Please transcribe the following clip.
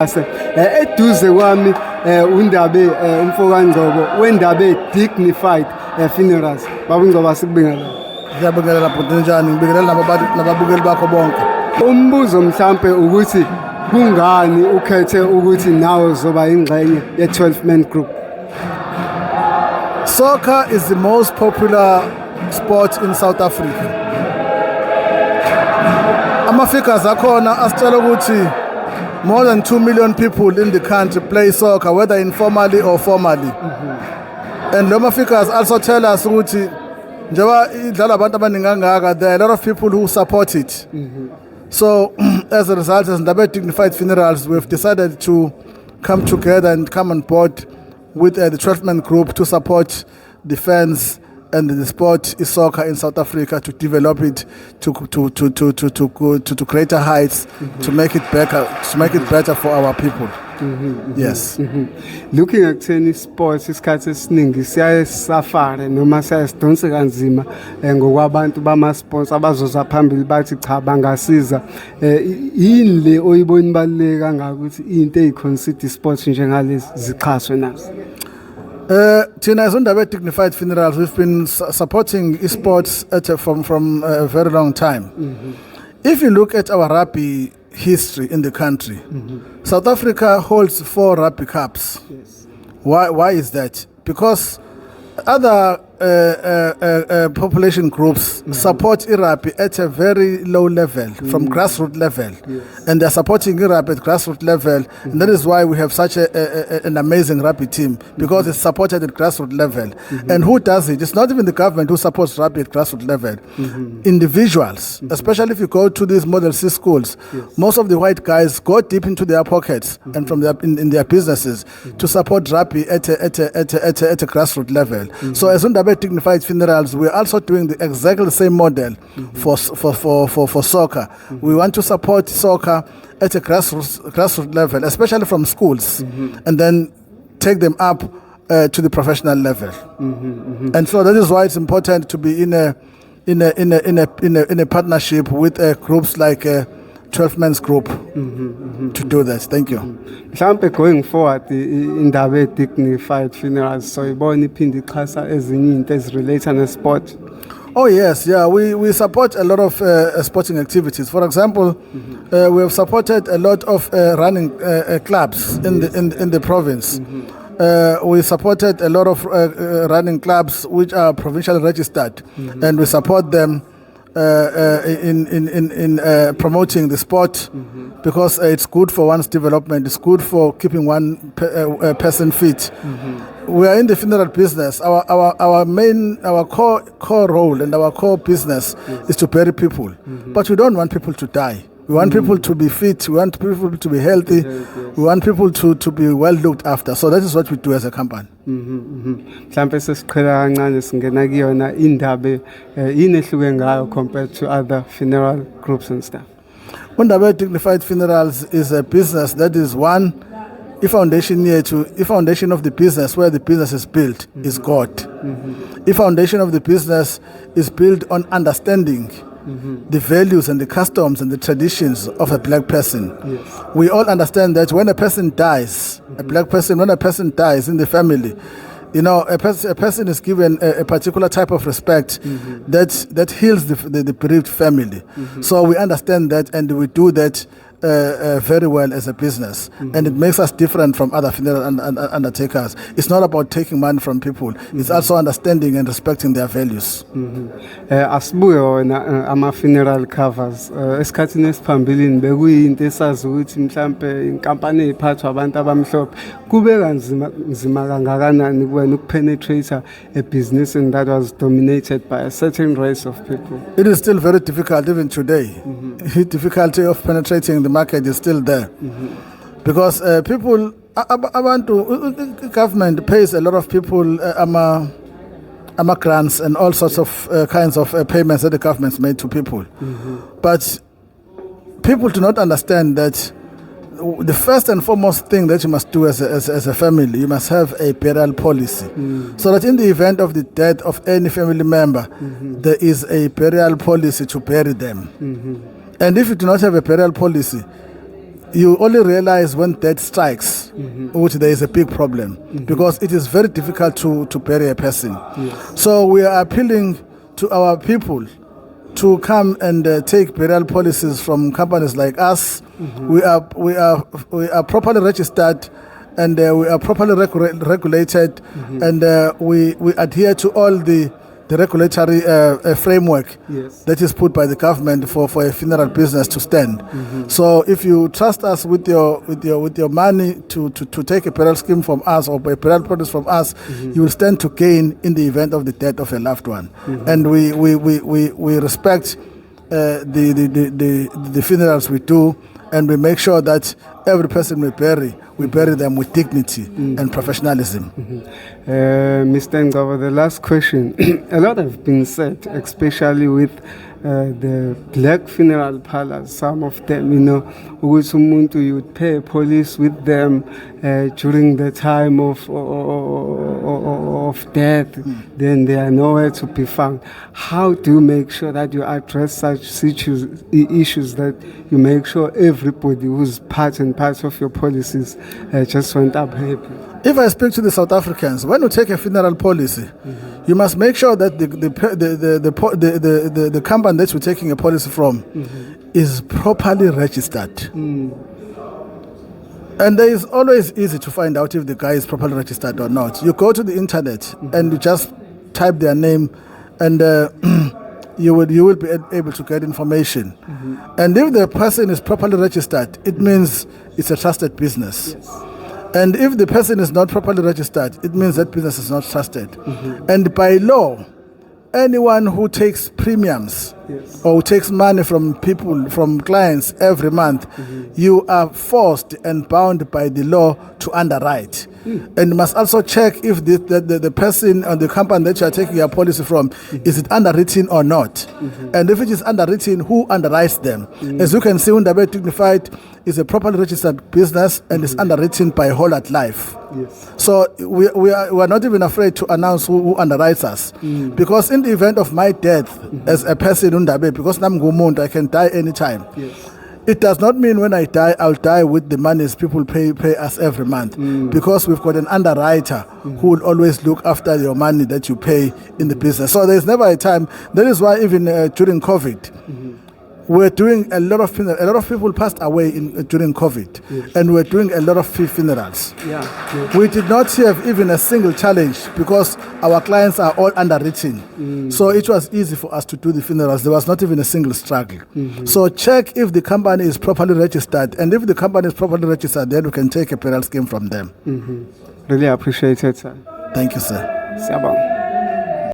Eduze kwami uNdabe umfokangcobo wendabe dignified funerals. Baba uNgcobo sikubingelela. Ngiyabingelela bhuti njani ngibingelela nababukeli bakho bonke. Umbuzo mhlambe ukuthi kungani ukhethe ukuthi nawe uzoba ingxenye ye-12 man group? Soccer is the most popular sport in South Africa. Ama-figures akhona asitshela ukuthi more than 2 million people in the country play soccer, whether informally or formally. And Loma figures also tell us ukuthi njengoba idlala abantu abaningi kangaka, there are a lot of people who support it. So as a result, as Ndabe Dignified Funerals, we've decided to come together and come on board with the 12-man group to support the fans and the sport is soccer in South Africa, to develop it to greater heights, to make it better for our people. Yes. Looking at tennis sports, isikhathi esiningi siyaye safare noma siyasidonse kanzima ngokwabantu bama-sports abazoza phambili bathi cha bangasiza. Yini le oyibona ibaluleke kangaka ukuthi into eyiconsider sports njengalezi zixhaswe nazo? Tina, as Ndabe Dignified Funerals, we've been supporting esports from a very long time. If you look at our rugby history in the country, South Africa holds 4 rugby cups. Yes. Why is that? Because other population groups support rugby at a very low level, from grassroots level, and they're supporting rugby at grassroots level, and that is why we have such an amazing rugby team, because it's supported at grassroots level. And who does it? It's not even the government who supports rugby at grassroots level. Individuals, especially if you go to these Model C schools, most of the white guys go deep into their pockets and from their in their businesses to support rugby at a grassroots level. So as Ndabe Dignified Funerals, we're also doing the exactly same model for soccer. We want to support soccer at a grassroots level, especially from schools, and then take them up to the professional level. And so that is why it's important to be in a partnership with groups like 12 Men's Group to do that. Thank you. Mhlambe going forward Ndabe Dignified Funerals so ibona iphinde iqhasa ezinye into ezirelate nesport. Oh yes, yeah, we support a lot of sporting activities. For example, we have supported a lot of running clubs in the province. We supported a lot of running clubs which are provincially registered, and we support them in promoting the sport, because it's good for one's development. It's good for keeping one person fit. We are in the funeral business. Our core role and our core business is to bury people, but we don't want people to die. We want people to be fit. We want people to be healthy. We want people to be well looked after. So that is what we do as a company. Mhlambe sesiqhela kancane singena kuyona indaba inehluke ngayo compared to other funeral groups and stuff. Ndabe Dignified Funerals is a business that is a foundation of the business, where the business is built, is God. A foundation of the business is built on understanding the values and the customs and the traditions of a black person. We all understand that when a person dies, when a person dies in the family, you know, a person is given a particular type of respect that heals the bereaved family. So we understand that, and we do that very well as a business, and it makes us different from other funeral undertakers. It's not about taking money from people. It's also understanding and respecting their values. Asibuye wona ama-funeral covers esikhathini esiphambilini bekuyinto esazi ukuthi mhlampe inkampani ephathwa abantu abamhlophe kube kanzima kangakanani kuwena ukupenetrate a business and that was dominated by a certain race of people. It is still very difficult even today. The difficulty of penetrating the market is still there, because people, government pays a lot of people grants and all sorts of kinds of payments that the government's made to people. But people do not understand that the first and foremost thing that you must do as a family, you must have a burial policy, so that in the event of the death of any family member, there is a burial policy to bury them. And if you do not have a burial policy, you only realize when death strikes, which there is a big problem, because it is very difficult to bury a person. Yes. So we are appealing to our people to come and take burial policies from companies like us. We are properly registered, and we are properly regulated, and we adhere to all the regulatory framework Yes. that is put by the government for a funeral business to stand. So if you trust us with your money to take a burial scheme from us or a burial produce from us, you will stand to gain in the event of the death of a loved one. And we respect the funerals we do, and we make sure that every person we bury them with dignity and professionalism. Mr. Ngaba, the last question. A lot have been said, especially with the black funeral parlors. Some of them, ukuthi umuntu, you would pay a police with them during the time of death, then they are nowhere to be found. How do you make sure that you address such issues that you make sure everybody who's part and part of your policies just went up happy? If I speak to the South Africans, when you take a funeral policy, you must make sure that the company that you're taking a policy from is properly registered. And there is always easy to find out if the guy is properly registered or not. You go to the internet and you just type their name, and you will be able to get information. And if the person is properly registered, it means it's a trusted business. Yes. And if the person is not properly registered, it means that business is not trusted. And by law, anyone who takes premiums or who takes money from clients every month, you are forced and bound by the law to underwrite. And you must also check if the person or the company that you are taking your policy from, is it underwritten or not? And if it is underwritten, who underwrites them? As you can see, Undabe Dignified is a properly registered business and is underwritten by Whole at Life. Yes. So we are not even afraid to announce who underwrites us, because in the event of my death as a person Undabe, because I can die anytime. Yes. It does not mean when I die, I'll die with the monies people pay us every month, because we've got an underwriter who will always look after your money that you pay in the business. So there's never a time. That is why even during COVID, we're doing a lot of funerals. A lot of people passed away during COVID, and we're doing a lot of funerals. Yeah. We did not have even a single challenge because our clients are all underwritten. So it was easy for us to do the funerals. There was not even a single struggle. So check if the company is properly registered, and if the company is properly registered, then we can take a burial scheme from them. Really appreciate it, sir. Thank you, sir. Siyabonga.